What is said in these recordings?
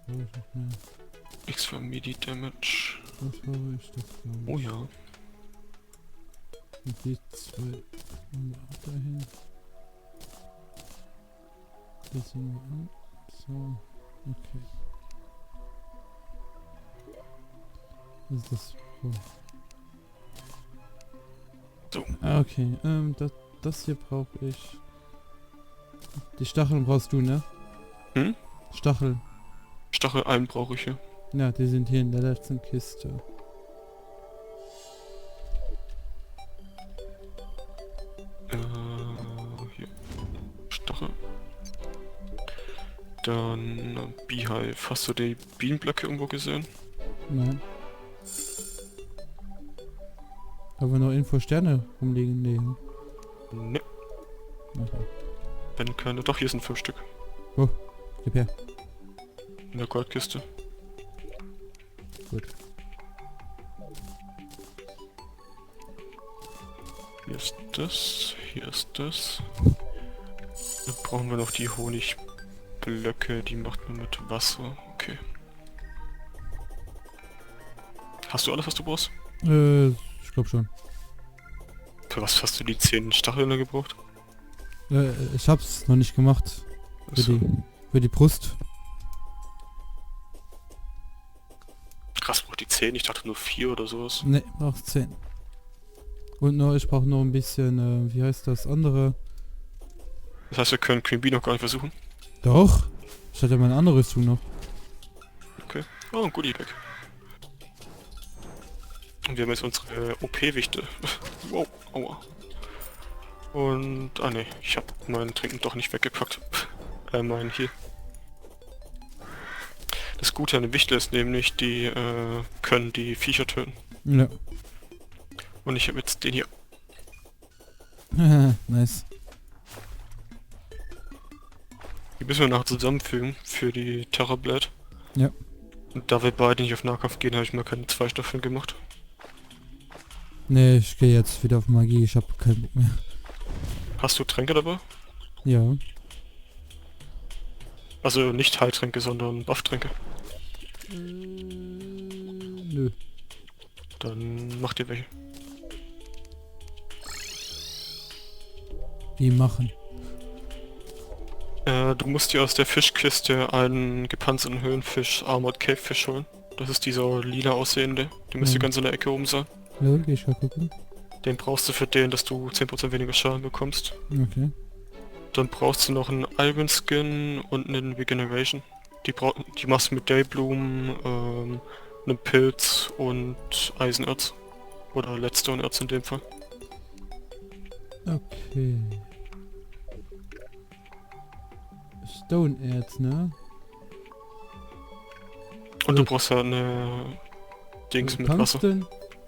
brauche ich nicht mehr. X für Midi Damage. Das brauche ich, das brauche ich. Oh ja. Und die zwei auch dahin. Das sind wir an. So, okay. Was ist das? Oh. So. Ah, okay, das hier brauche ich. Die Stacheln brauchst du, ne? Hm? Stacheln. Stachel 1 brauche ich hier. Ja, die sind hier in der letzten Kiste. Hier. Stachel. Dann Beehive. Hast du die Bienenblöcke irgendwo gesehen? Nein. Haben wir noch Info-Sterne rumliegen? Nee. Ne, Okay. wenn keine. Doch, hier sind 5 Stück. Gib her. In der Goldkiste. Gut. Hier ist das. Hier ist das. Dann brauchen wir noch die Honigblöcke. Die macht man mit Wasser. Okay. Hast du alles, was du brauchst? Ich glaube schon. Für was hast du die 10 Stacheln gebraucht? Ich hab's noch nicht gemacht. Achso. Für die Brust. Krass, braucht die 10? Ich dachte nur 4 oder sowas. Ne, brauchst 10. Und noch, ich brauche noch ein bisschen, wie heißt das andere? Das heißt, wir können Queen Bee noch gar nicht versuchen. Doch. Ich hatte meine andere Rüstung noch. Okay. Oh, ein Goodie Bag. Und wir haben jetzt unsere OP-Wichte. Wow, aua. Und, ah ne, ich habe mein Trinken doch nicht weggepackt. Mein Heal. Das Gute an den Wichtel ist nämlich, die können die Viecher töten. Ja. Und ich habe jetzt den hier. Nice. Die müssen wir nachher zusammenfügen für die Terrorblade. Ja. Und da wir beide nicht auf Nahkampf gehen, habe ich mir keine 2 Staffeln gemacht. Ne, ich gehe jetzt wieder auf Magie. Ich habe keinen Bock mehr. Hast du Tränke dabei? Ja. Also nicht Heiltränke, sondern Bufftränke. Nö. Dann mach dir welche. Die machen. Du musst dir aus der Fischkiste einen gepanzerten Höhenfisch, Armored Cave Fish holen. Das ist dieser lila aussehende. Der müsste Ja. ganz in der Ecke oben sein. Ja, geh ich mal gucken. Den brauchst du für den, dass du 10% weniger Schaden bekommst. Okay. Dann brauchst du noch einen Iron Skin und einen Regeneration. Die machst du mit Daybloom, einem Pilz und Eisenerz. Oder Leadstone Erz in dem Fall. Okay. Stone Erz, ne? Und du brauchst ja eine Dings mit Wasser. Tungsten?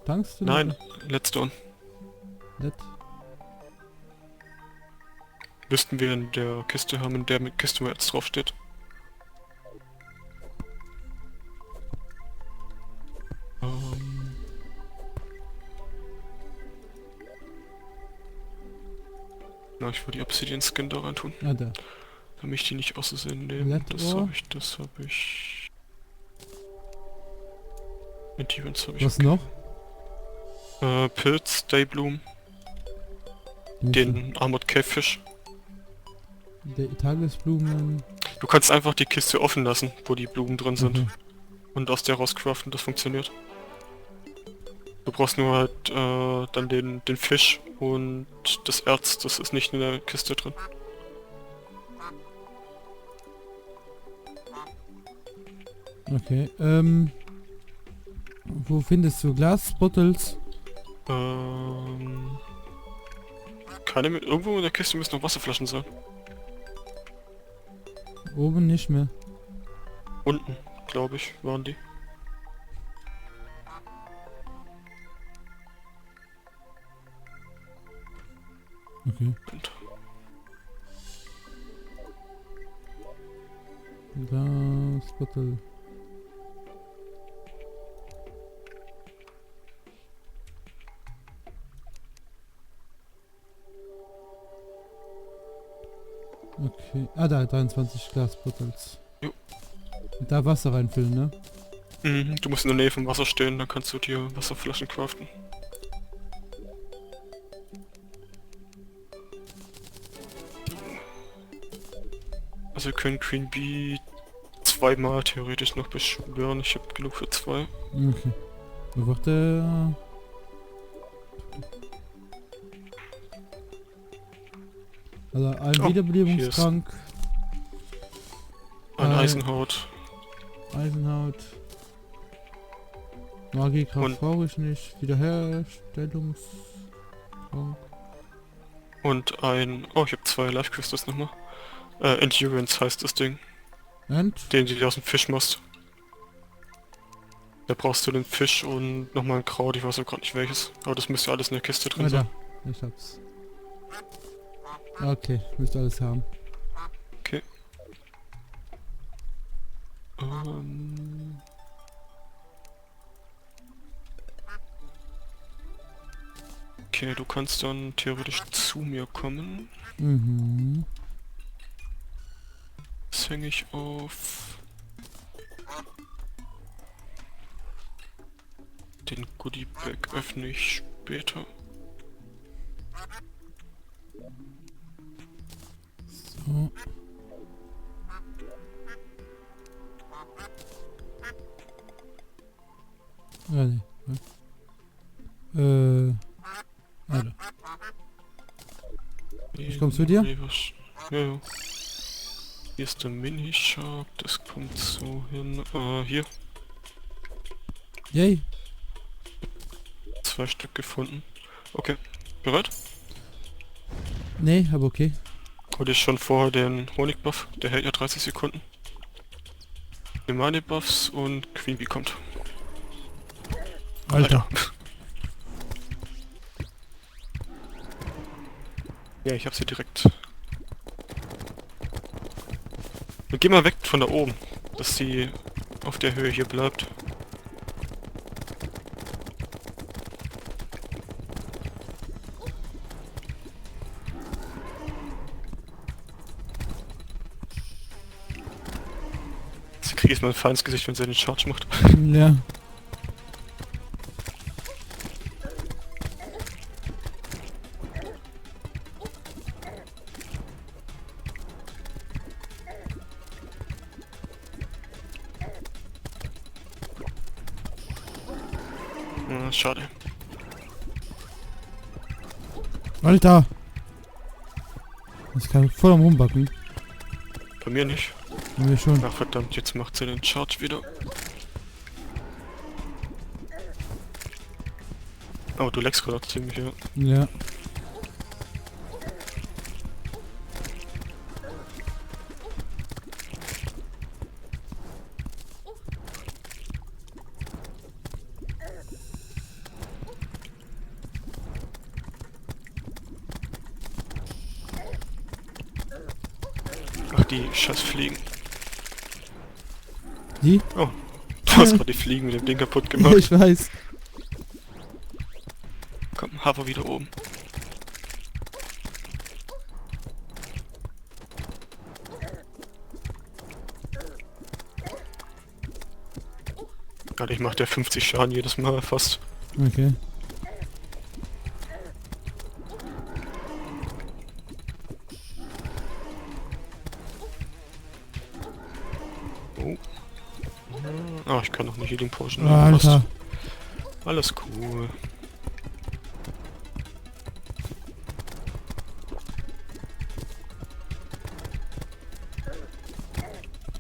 Tungsten? Nein, Leadstone. Nett. Müssten wir in der Kiste haben, in der Kiste, wo jetzt drauf steht. Na, ich will die Obsidian Skin da rein tun. Ah, da. Damit ich die nicht aus Versehen nehme. Let Das Ohr. habe ich, das habe ich. Mit Events habe ich. Was okay. noch? Pilz, Daybloom, den Armored Cave Fish. Die Tagesblumen. Du kannst einfach die Kiste offen lassen, wo die Blumen drin sind. Okay. Und aus der raus craften, das funktioniert. Du brauchst nur halt dann den Fisch und das Erz, das ist nicht in der Kiste drin. Okay, wo findest du Glasbottles? Keine mit. Irgendwo in der Kiste müssen noch Wasserflaschen sein. Oben nicht mehr. Unten, glaube ich, waren die. Okay. Und Glasbottle. Okay. Ah, da, 23 Glasbottles. Jo. Da Wasser reinfüllen, ne? Mhm, du musst in der Nähe vom Wasser stehen, dann kannst du dir Wasserflaschen craften. Also wir können Queen Bee zweimal theoretisch noch beschwören. Ich habe genug für 2. Okay. Wo wird der... Also ein Oh, Wiederbelebungstrank, Ein Eisenhaut. Eisenhaut, Magiekraft Und- brauche ich nicht, Wiederherstellungstrank. Und ein... Oh, ich habe 2 Life Crystals nochmal. Endurance heißt das Ding. Und? Den du dir aus dem Fisch machst. Da brauchst du den Fisch und nochmal ein Kraut, ich weiß auch gerade nicht welches. Aber das müsste alles in der Kiste drin Ah, sein. da. Ich hab's. Okay, müsst alles haben. Okay. Ähm... Okay, du kannst dann theoretisch zu mir kommen. Mhm. Das hänge ich auf. Den Goodie Bag öffne ich später. So. Ah, nee. Alter. Ich komm zu dir? Ja, ja. Hier ist der Mini-Shop, das kommt so hin. Hier, Yay. 2 Stück gefunden. Okay, bereit? Nee, aber okay. Hol ich schon vorher den Honigbuff, der hält ja 30 Sekunden. Die Money-Buffs und Queen Bee kommt. Alter. Ja, ich hab sie direkt. Und geh mal weg von da oben, dass sie auf der Höhe hier bleibt. Sie kriegt erstmal ein feines Gesicht, wenn sie einen Charge macht. Ja. Schade. Alter. Das kann voll am Rumbacken. Bei mir nicht. Bei mir schon. Ach verdammt, jetzt macht sie den Charge wieder. Oh, du leckst gerade ziemlich, ja. Ja. Ach, die scheiß Fliegen. Die? Oh, du hast gerade die Fliegen mit dem Ding kaputt gemacht. Ich weiß. Komm, Hafer wieder oben. Ja, ich mach der 50 Schaden jedes Mal fast. Okay. Oh. Ah, ich kann noch eine Healing Potion nehmen. Alter. Fast. Alles cool.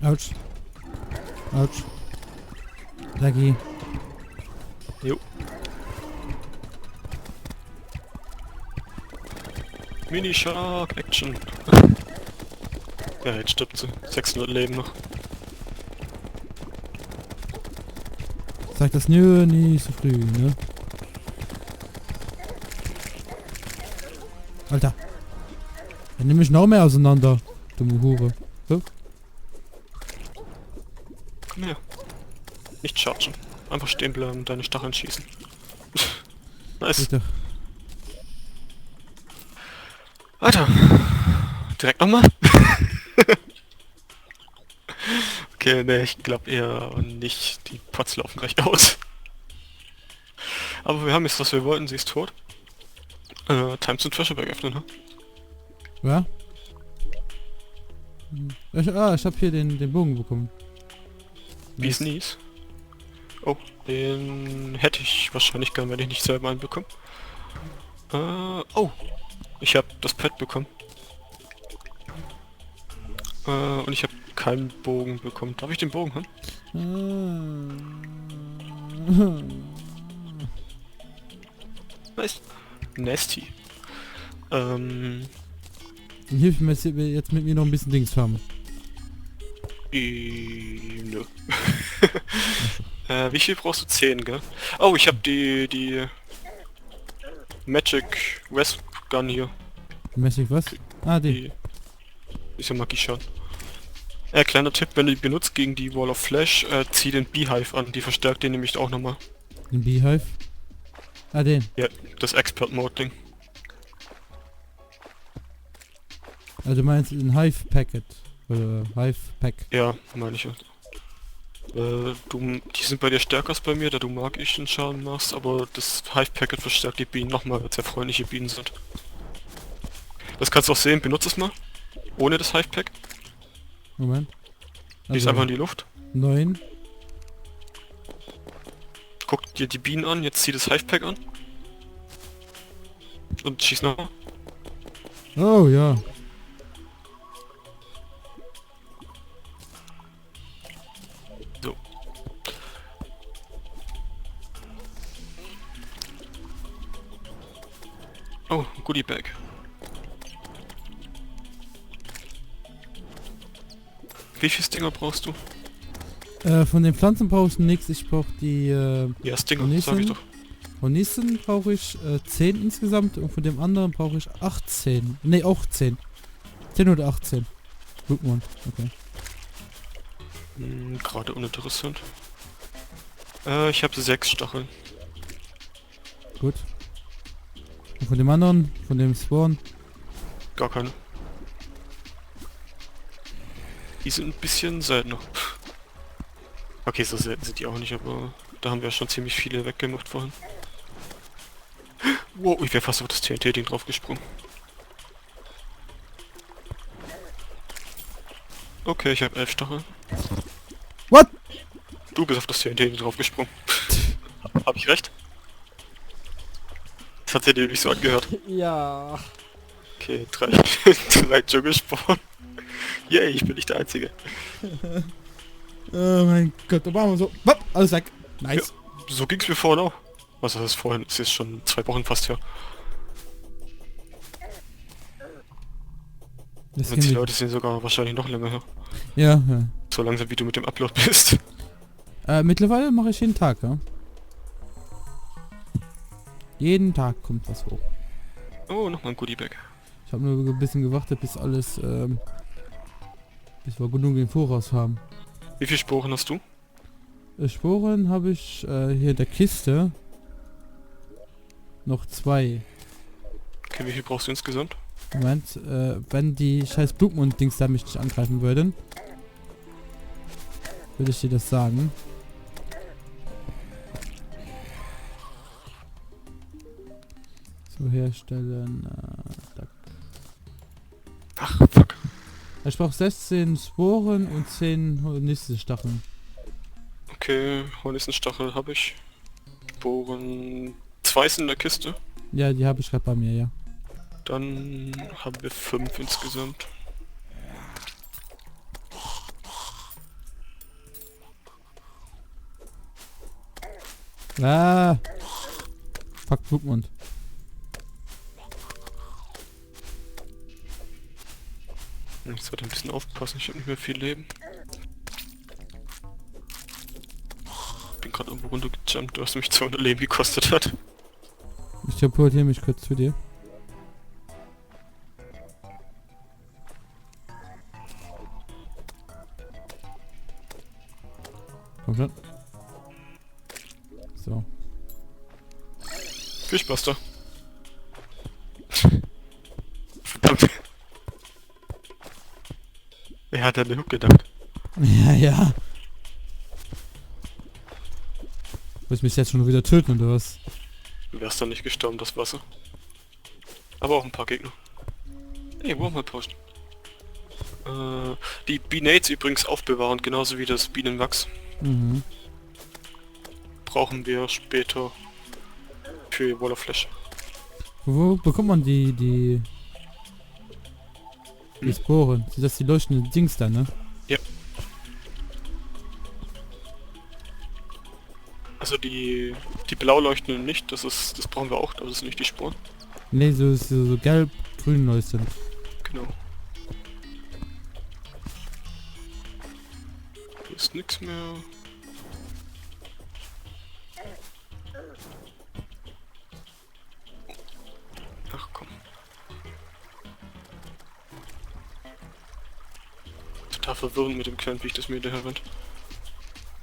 Autsch. Autsch. Lucky. Jo. Mini Shark Action. Ja, jetzt stirbt sie. 600 Leben noch. Sag das nö, nicht so früh, ne? Alter. Dann nimm mich noch mehr auseinander, dumme Hure. So? Komm her. Nicht chargen. Einfach stehen bleiben und deine Stacheln schießen. Nice. Bitte. Alter. Direkt nochmal? Okay, ne, ich glaube eher nicht. Die Pots laufen gleich aus. Aber wir haben jetzt, was wir wollten. Sie ist tot. Time zum Treasureberg öffnen, ne? Ja? Ich habe hier den Bogen bekommen. Wie ist Nies? Oh, den hätte ich wahrscheinlich gern, wenn ich nicht selber einen bekomme. Oh, ich habe das Pad bekommen. Und ich habe keinen Bogen bekommen. Darf ich den Bogen haben? Nice. Nasty. Dann hilf mir jetzt mit mir noch ein bisschen Dings haben. Nö. Wie viel brauchst du? 10, gell? Oh, ich habe die Magic West Gun hier. Mäßig was? Ah, die. Die ist ja Magie schon. Kleiner Tipp, wenn du die benutzt gegen die Wall of Flash, zieh den Beehive an, die verstärkt den nämlich auch nochmal. Den Beehive? Ah, den. Ja, das Expert Mode Ding. Also du meinst den Hive Packet. Oder Hive Pack. Ja, meine ich ja. Die sind bei dir stärker als bei mir, da du magischen Schaden machst, aber das Hive Packet verstärkt die Bienen nochmal, weil es sehr freundliche Bienen sind. Das kannst du auch sehen, benutze es mal. Ohne das Hive Pack. Moment. Die ist einfach in die Luft. 9. Guck dir die Bienen an, jetzt zieh das Hive Pack an. Und schieß nochmal. Oh ja. So. Oh, Goodie Bag. Wie viele Stinger brauchst du? Von den Pflanzen brauche ich nichts. Ich brauche die Ja, Stinger, sag ich doch. von Nissen brauche ich 10 insgesamt und von dem anderen brauche ich 18. Ne, auch 10. 10 oder 18. Pokémon, okay. Gerade uninteressant. Ich habe 6 Stacheln. Gut. Und von dem anderen, von dem Sworn, Gar keine. Die sind ein bisschen seltener. Okay, so selten sind die auch nicht, aber da haben wir schon ziemlich viele weggemacht vorhin. Wow, ich wäre fast auf das TNT-Ding draufgesprungen. Okay, ich habe 11 Stacheln. What? Du bist auf das TNT-Ding draufgesprungen. Hab ich recht? Das hat sich dir nicht so angehört. Ja. Okay, 3 Dschungelspawn. Yay, ich bin nicht der Einzige. Oh mein Gott, da machen wir so. Wop, alles weg. Nice. So ging's mir vorhin auch. Was ist das vorhin? Es ist schon 2 Wochen fast her. Das Und die Leute sind sogar wahrscheinlich noch länger her. ja, ja. So langsam wie du mit dem Upload bist. Mittlerweile mache ich jeden Tag, ja. Jeden Tag kommt was hoch. Oh, nochmal ein Goodie Bag. Ich habe nur ein bisschen gewartet, bis alles, bis wir genug im Voraus haben. Wie viele Sporen hast du? Sporen habe ich hier in der Kiste noch 2. Okay, wie viel brauchst du insgesamt? Moment, wenn die scheiß Blutmund-Dings da mich nicht angreifen würden, würde ich dir das sagen. So herstellen, Ach, fuck. ich brauche 16 Sporen und 10 Hornissenstacheln. Okay, Hornissenstachel habe ich. Sporen 2 sind in der Kiste. Ja, die habe ich gerade bei mir, ja. Dann haben wir 5 insgesamt. Ah! Fuck, Blutmund. Ich sollte ein bisschen aufpassen, ich habe nicht mehr viel Leben. Ich bin gerade irgendwo runtergejumpt, was mich 200 Leben gekostet hat. Ich teleportiere mich kurz zu dir. Komm schon. So. Fischbuster. Verdammt. Wer hat an den Hook gedacht? Ja, ja. Willst du mich jetzt schon wieder töten, oder was? Wär's dann nicht gestorben, das Wasser. Aber auch ein paar Gegner. Hey, Wormhole Potion. Die Binates übrigens aufbewahren, genauso wie das Bienenwachs. Mhm. Brauchen wir später für Wall of Flash. Wo bekommt man die Sporen? Sind das die leuchtenden Dings da, ne? Ja. Also die blau leuchtenden nicht, das brauchen wir auch, das ist nicht die Sporen. Ne, so gelb-grün leuchtend. Genau. Hier ist nichts mehr. Ach komm. Total verwirrend mit dem kleinen Viech, das mir hinterher rennt.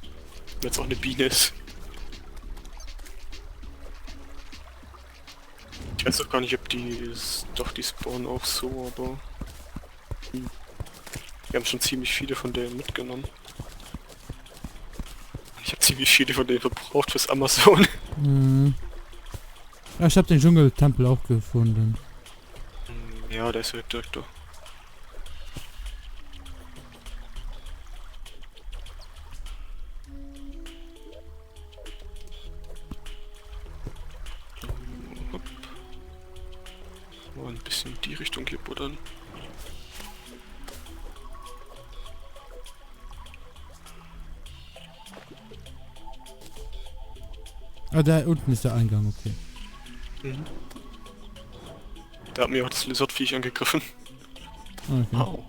Wenn jetzt auch eine Biene ist. Ich weiß doch gar nicht, ob die spawnen auch so, aber... Wir haben schon ziemlich viele von denen mitgenommen. Ich habe ziemlich viele von denen verbraucht fürs Amazon. Mhm. Ja, ich habe den Dschungeltempel auch gefunden. Ja, der ist ja direkt da. Hopp. Mal ein bisschen in die Richtung hier buddern. Ah, da unten ist der Eingang, okay. Mhm. Da hat mir auch das Lizardviech angegriffen. Okay. Au.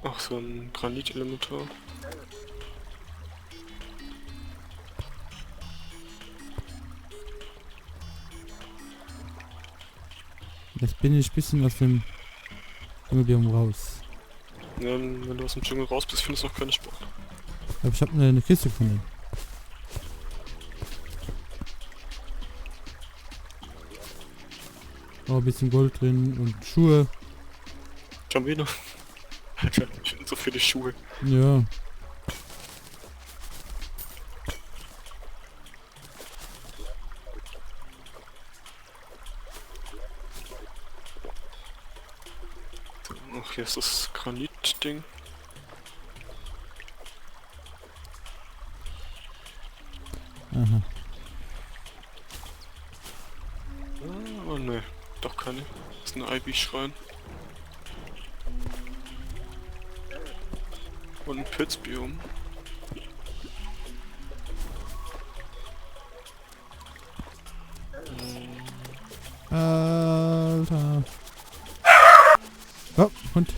Ach, so ein Granitelementar. Jetzt bin ich ein bisschen aus dem Dschungelbiom raus. Ja, wenn du aus dem Dschungel raus bist, findest du noch keine Sporen. Aber ich habe eine Kiste gefunden. Oh, ein bisschen Gold drin und Schuhe. Schon wieder. Ich finde so viele Schuhe. Ja. Ach, hier ist das Granitding. Aha. Oh ne, doch keine. Das ist ein Ivy-Schrein. Und ein Pilzbiom. Alter. Oh, Hund.